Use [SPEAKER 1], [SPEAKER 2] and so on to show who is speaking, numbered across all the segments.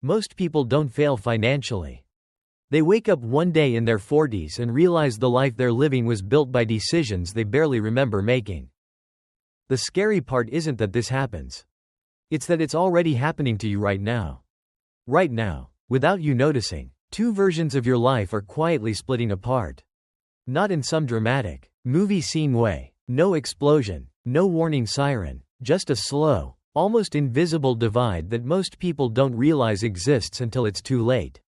[SPEAKER 1] Most people don't fail financially. They wake up one day in their 40s and realize the life they're living was built by decisions they barely remember making. The scary part isn't that this happens. It's that it's already happening to you right now. Right now, without you noticing, two versions of your life are quietly splitting apart. Not in some dramatic, movie scene way, no explosion, no warning siren, just a slow, almost invisible divide that most people don't realize exists until it's too late.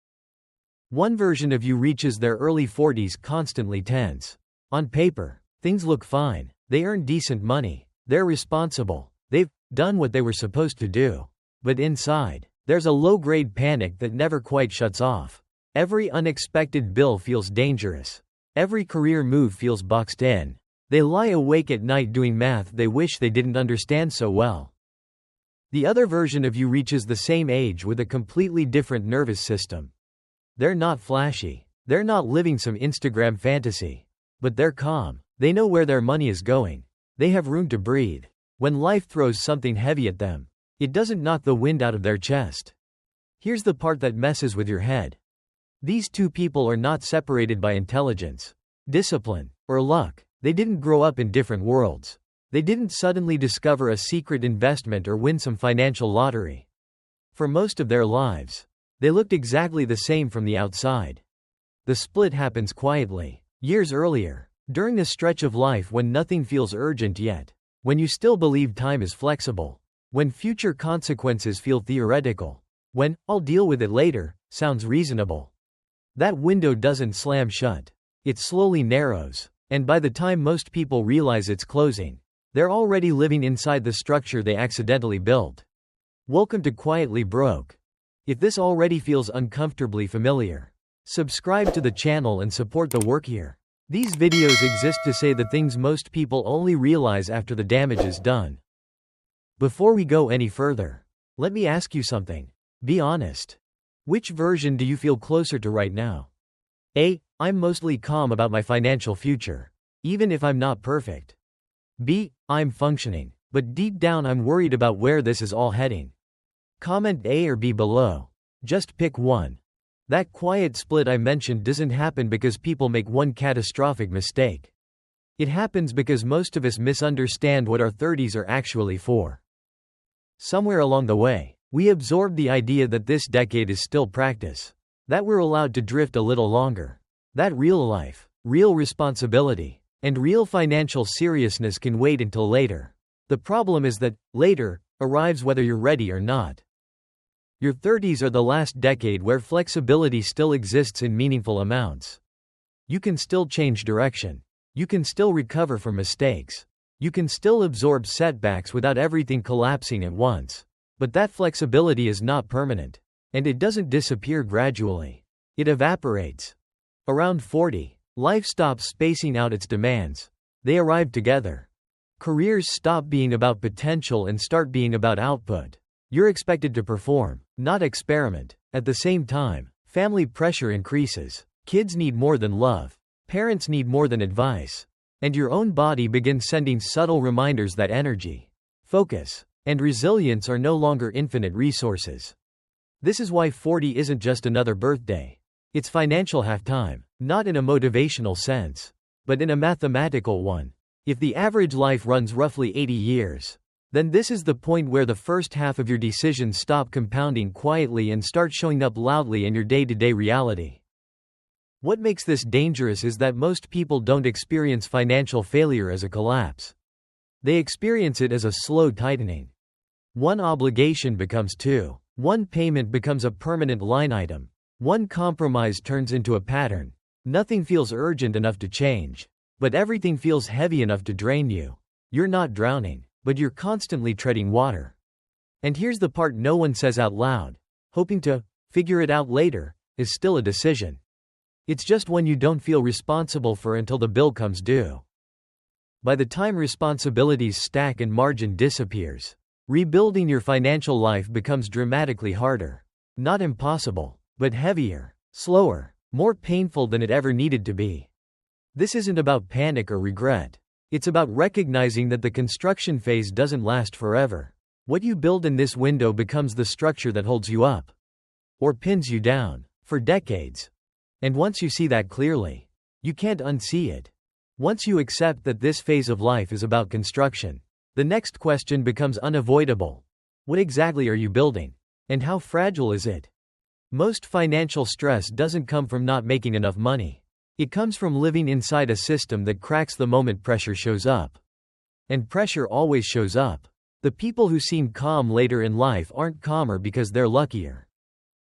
[SPEAKER 1] One version of you reaches their early 40s constantly tense. On paper, things look fine, they earn decent money, they're responsible, they've done what they were supposed to do. But inside, there's a low-grade panic that never quite shuts off. Every unexpected bill feels dangerous. Every career move feels boxed in. They lie awake at night doing math they wish they didn't understand so well. The other version of you reaches the same age with a completely different nervous system. They're not flashy. They're not living some Instagram fantasy. But they're calm. They know where their money is going. They have room to breathe. When life throws something heavy at them, it doesn't knock the wind out of their chest. Here's the part that messes with your head. These two people are not separated by intelligence, discipline, or luck. They didn't grow up in different worlds. They didn't suddenly discover a secret investment or win some financial lottery. For most of their lives, they looked exactly the same from the outside. The split happens quietly, years earlier, during a stretch of life when nothing feels urgent yet, when you still believe time is flexible, when future consequences feel theoretical, when "I'll deal with it later" sounds reasonable. That window doesn't slam shut. It slowly narrows, and by the time most people realize it's closing, they're already living inside the structure they accidentally built. Welcome to Quietly Broke. If this already feels uncomfortably familiar, subscribe to the channel and support the work here. These videos exist to say the things most people only realize after the damage is done. Before we go any further, let me ask you something. Be honest. Which version do you feel closer to right now? A. I'm mostly calm about my financial future, even if I'm not perfect. B. I'm functioning, but deep down I'm worried about where this is all heading. Comment A or B below. Just pick one. That quiet split I mentioned doesn't happen because people make one catastrophic mistake. It happens because most of us misunderstand what our 30s are actually for. Somewhere along the way, we absorbed the idea that this decade is still practice, that we're allowed to drift a little longer, that real life, real responsibility, and real financial seriousness can wait until later. The problem is that later arrives whether you're ready or not. Your 30s are the last decade where flexibility still exists in meaningful amounts. You can still change direction. You can still recover from mistakes. You can still absorb setbacks without everything collapsing at once. But that flexibility is not permanent. And it doesn't disappear gradually. It evaporates. Around 40, life stops spacing out its demands. They arrive together. Careers stop being about potential and start being about output. You're expected to perform, not experiment. At the same time, family pressure increases. Kids need more than love. Parents need more than advice. And your own body begins sending subtle reminders that energy, focus, and resilience are no longer infinite resources. This is why 40 isn't just another birthday. It's financial halftime, not in a motivational sense, but in a mathematical one. If the average life runs roughly 80 years, then this is the point where the first half of your decisions stop compounding quietly and start showing up loudly in your day-to-day reality. What makes this dangerous is that most people don't experience financial failure as a collapse. They experience it as a slow tightening. One obligation becomes two. One payment becomes a permanent line item. One compromise turns into a pattern. Nothing feels urgent enough to change, but everything feels heavy enough to drain you. You're not drowning, but you're constantly treading water. And here's the part no one says out loud. Hoping to figure it out later is still a decision. It's just one you don't feel responsible for until the bill comes due. By the time responsibilities stack and margin disappears, rebuilding your financial life becomes dramatically harder. Not impossible, but heavier, slower, more painful than it ever needed to be. This isn't about panic or regret. It's about recognizing that the construction phase doesn't last forever. What you build in this window becomes the structure that holds you up. or pins you down, for decades. And once you see that clearly, you can't unsee it. Once you accept that this phase of life is about construction, the next question becomes unavoidable. What exactly are you building? And how fragile is it? Most financial stress doesn't come from not making enough money. It comes from living inside a system that cracks the moment pressure shows up. And pressure always shows up. The people who seem calm later in life aren't calmer because they're luckier.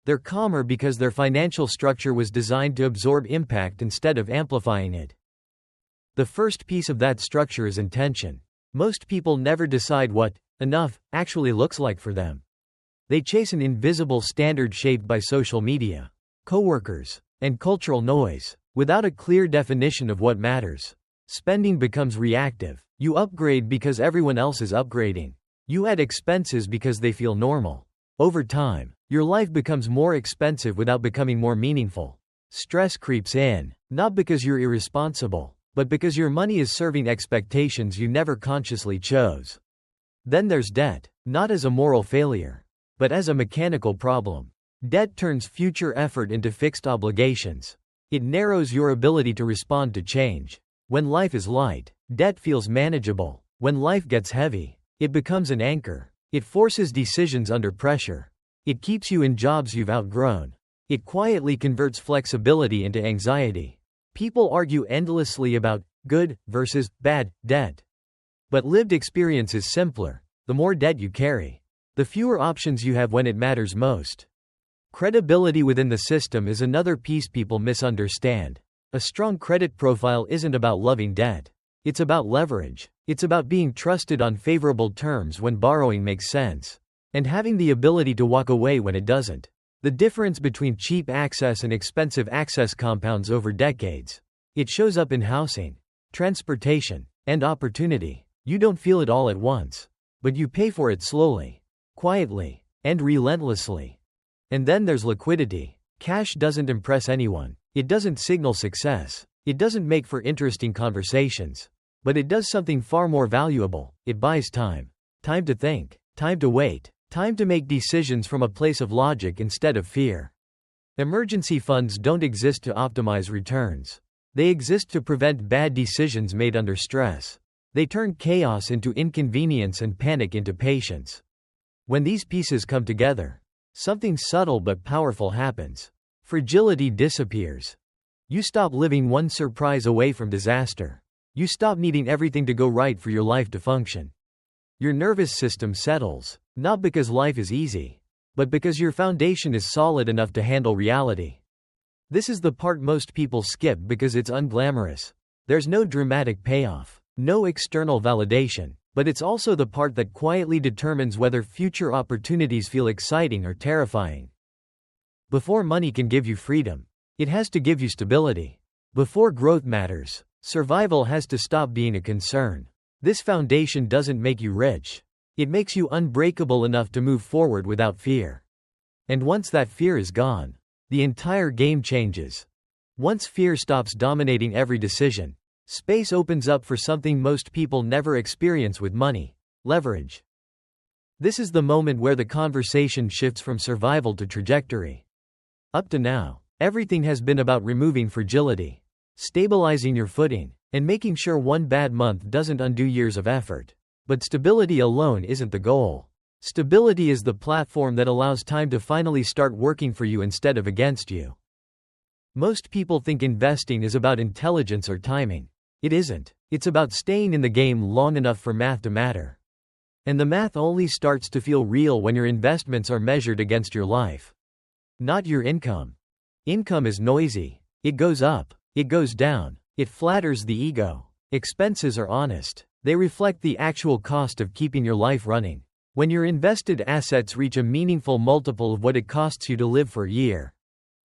[SPEAKER 1] They're calmer because their financial structure was designed to absorb impact instead of amplifying it. The first piece of that structure is intention. Most people never decide what enough actually looks like for them. They chase an invisible standard shaped by social media, coworkers, and cultural noise, without a clear definition of what matters. Spending becomes reactive. You upgrade because everyone else is upgrading. You add expenses because they feel normal. Over time, your life becomes more expensive without becoming more meaningful. Stress creeps in, not because you're irresponsible, but because your money is serving expectations you never consciously chose. Then there's debt, not as a moral failure, but as a mechanical problem. Debt turns future effort into fixed obligations. It narrows your ability to respond to change. When life is light, debt feels manageable. When life gets heavy, it becomes an anchor. It forces decisions under pressure. It keeps you in jobs you've outgrown. It quietly converts flexibility into anxiety. People argue endlessly about good versus bad debt. But lived experience is simpler. The more debt you carry, the fewer options you have when it matters most. Credibility within the system is another piece people misunderstand. A strong credit profile isn't about loving debt. It's about leverage. It's about being trusted on favorable terms when borrowing makes sense, and having the ability to walk away when it doesn't. The difference between cheap access and expensive access compounds over decades. It shows up in housing, transportation, and opportunity. You don't feel it all at once, but you pay for it slowly, quietly, and relentlessly. And then there's liquidity. Cash doesn't impress anyone. It doesn't signal success. It doesn't make for interesting conversations. But it does something far more valuable. It buys time. Time to think. Time to wait. Time to make decisions from a place of logic instead of fear. Emergency funds don't exist to optimize returns. They exist to prevent bad decisions made under stress. They turn chaos into inconvenience and panic into patience. When these pieces come together, something subtle but powerful happens. Fragility disappears. You stop living one surprise away from disaster. You stop needing everything to go right for your life to function. Your nervous system settles, not because life is easy, but because your foundation is solid enough to handle reality. This is the part most people skip because it's unglamorous. There's no dramatic payoff, no external validation, but it's also the part that quietly determines whether future opportunities feel exciting or terrifying. Before money can give you freedom, it has to give you stability. Before growth matters, survival has to stop being a concern. This foundation doesn't make you rich. It makes you unbreakable enough to move forward without fear. And once that fear is gone, the entire game changes. Once fear stops dominating every decision, space opens up for something most people never experience with money: leverage. This is the moment where the conversation shifts from survival to trajectory. Up to now, everything has been about removing fragility, stabilizing your footing, and making sure one bad month doesn't undo years of effort. But stability alone isn't the goal. Stability is the platform that allows time to finally start working for you instead of against you. Most people think investing is about intelligence or timing. It isn't. It's about staying in the game long enough for math to matter. And the math only starts to feel real when your investments are measured against your life, not your income. Income is noisy. It goes up. It goes down. It flatters the ego. Expenses are honest. They reflect the actual cost of keeping your life running. When your invested assets reach a meaningful multiple of what it costs you to live for a year,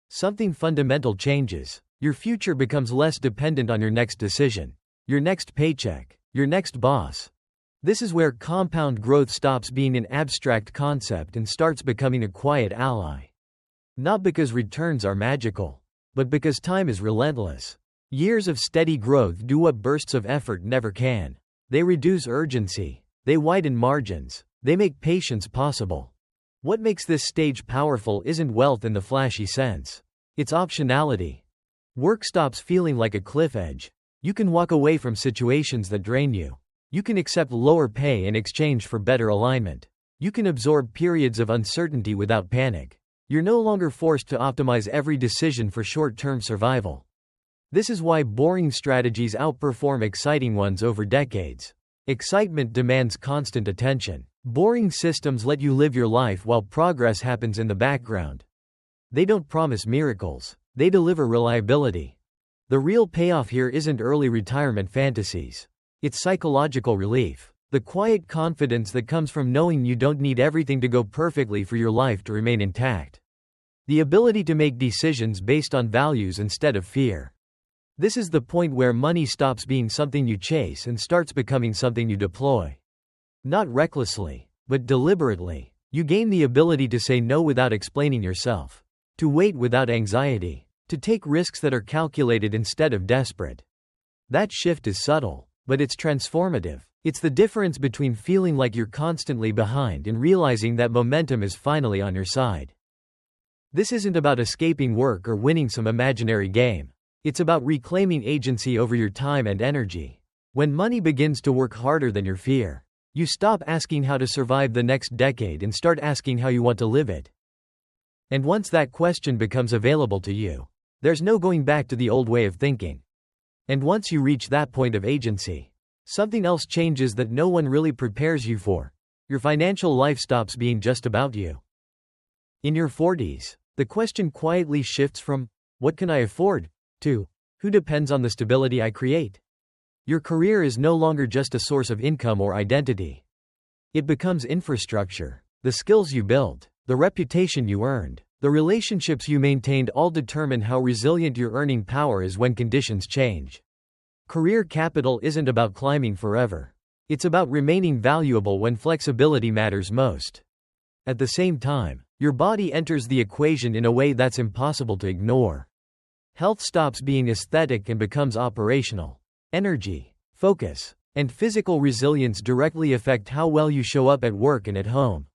[SPEAKER 1] something fundamental changes. Your future becomes less dependent on your next decision, your next paycheck, your next boss. This is where compound growth stops being an abstract concept and starts becoming a quiet ally. Not because returns are magical, but because time is relentless. Years of steady growth do what bursts of effort never can. They reduce urgency. They widen margins. They make patience possible. What makes this stage powerful isn't wealth in the flashy sense. It's optionality. Work stops feeling like a cliff edge. You can walk away from situations that drain you. You can accept lower pay in exchange for better alignment. You can absorb periods of uncertainty without panic. You're no longer forced to optimize every decision for short-term survival. This is why boring strategies outperform exciting ones over decades. Excitement demands constant attention. Boring systems let you live your life while progress happens in the background. They don't promise miracles. They deliver reliability. The real payoff here isn't early retirement fantasies. It's psychological relief. The quiet confidence that comes from knowing you don't need everything to go perfectly for your life to remain intact. The ability to make decisions based on values instead of fear. This is the point where money stops being something you chase and starts becoming something you deploy. Not recklessly, but deliberately. You gain the ability to say no without explaining yourself. To wait without anxiety. To take risks that are calculated instead of desperate. That shift is subtle, but it's transformative. It's the difference between feeling like you're constantly behind and realizing that momentum is finally on your side. This isn't about escaping work or winning some imaginary game. It's about reclaiming agency over your time and energy. When money begins to work harder than your fear, you stop asking how to survive the next decade and start asking how you want to live it. And once that question becomes available to you, there's no going back to the old way of thinking. And once you reach that point of agency, something else changes that no one really prepares you for. Your financial life stops being just about you. In your 40s, the question quietly shifts from, what can I afford, to, who depends on the stability I create? Your career is no longer just a source of income or identity. It becomes infrastructure. The skills you build, the reputation you earned, the relationships you maintained all determine how resilient your earning power is when conditions change. Career capital isn't about climbing forever. It's about remaining valuable when flexibility matters most. At the same time, your body enters the equation in a way that's impossible to ignore. Health stops being aesthetic and becomes operational. Energy, focus, and physical resilience directly affect how well you show up at work and at home.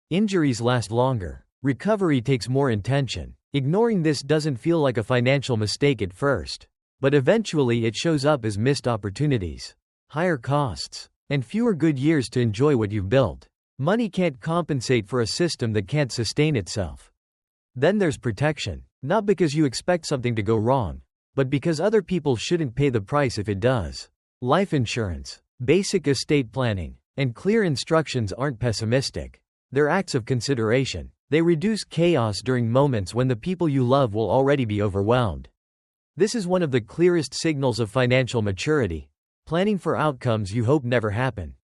[SPEAKER 1] Injuries last longer. Recovery takes more intention. Ignoring this doesn't feel like a financial mistake at first, but eventually it shows up as missed opportunities, higher costs, and fewer good years to enjoy what you've built. Money can't compensate for a system that can't sustain itself. Then there's protection, not because you expect something to go wrong, but because other people shouldn't pay the price if it does. Life insurance, basic estate planning, and clear instructions aren't pessimistic. They're acts of consideration. They reduce chaos during moments when the people you love will already be overwhelmed. This is one of the clearest signals of financial maturity, planning for outcomes you hope never happen.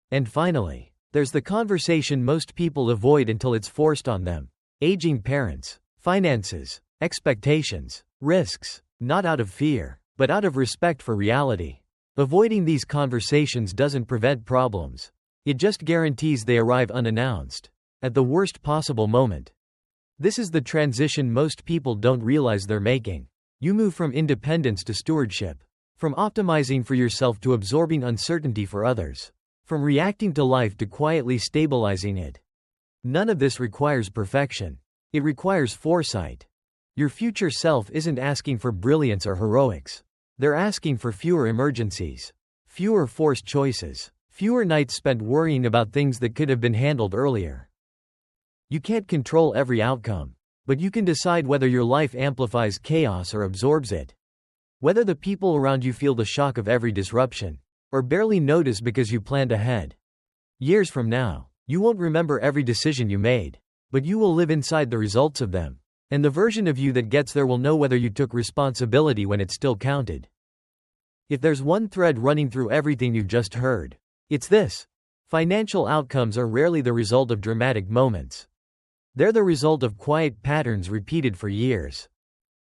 [SPEAKER 1] And finally, there's the conversation most people avoid until it's forced on them. Aging parents, finances, expectations, risks, not out of fear, but out of respect for reality. Avoiding these conversations doesn't prevent problems. It just guarantees they arrive unannounced, at the worst possible moment. This is the transition most people don't realize they're making. You move from independence to stewardship, from optimizing for yourself to absorbing uncertainty for others, from reacting to life to quietly stabilizing it. None of this requires perfection. It requires foresight. Your future self isn't asking for brilliance or heroics. They're asking for fewer emergencies, fewer forced choices, fewer nights spent worrying about things that could have been handled earlier. You can't control every outcome, but you can decide whether your life amplifies chaos or absorbs it. Whether the people around you feel the shock of every disruption, or barely notice because you planned ahead. Years from now, you won't remember every decision you made, but you will live inside the results of them. And the version of you that gets there will know whether you took responsibility when it still counted. If there's one thread running through everything you've just heard, it's this: financial outcomes are rarely the result of dramatic moments. They're the result of quiet patterns repeated for years.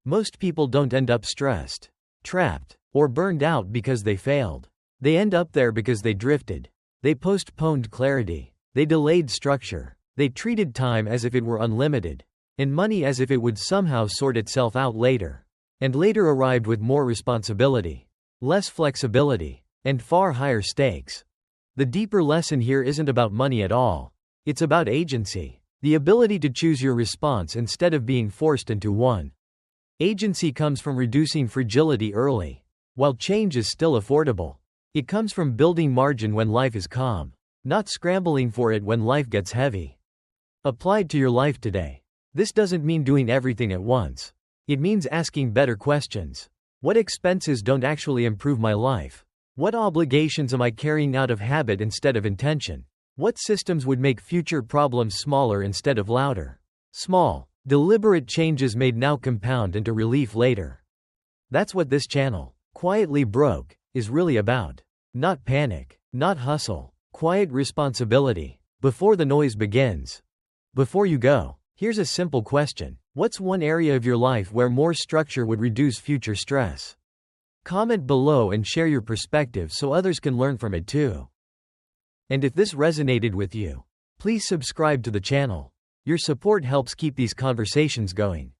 [SPEAKER 1] Most people don't end up stressed, trapped, or burned out because they failed. They end up there because they drifted. They postponed clarity. They delayed structure. They treated time as if it were unlimited, and money as if it would somehow sort itself out later. And later arrived with more responsibility, less flexibility, and far higher stakes. The deeper lesson here isn't about money at all. It's about agency, the ability to choose your response instead of being forced into one. Agency comes from reducing fragility early, while change is still affordable. It comes from building margin when life is calm, not scrambling for it when life gets heavy. Applied to your life today. This doesn't mean doing everything at once. It means asking better questions. What expenses don't actually improve my life? What obligations am I carrying out of habit instead of intention? What systems would make future problems smaller instead of louder? Small, deliberate changes made now compound into relief later. That's what this channel, Quietly Broke, is really about. Not panic, not hustle, quiet responsibility. Before the noise begins. Before you go, here's a simple question. What's one area of your life where more structure would reduce future stress? Comment below and share your perspective so others can learn from it too. And if this resonated with you, please subscribe to the channel. Your support helps keep these conversations going.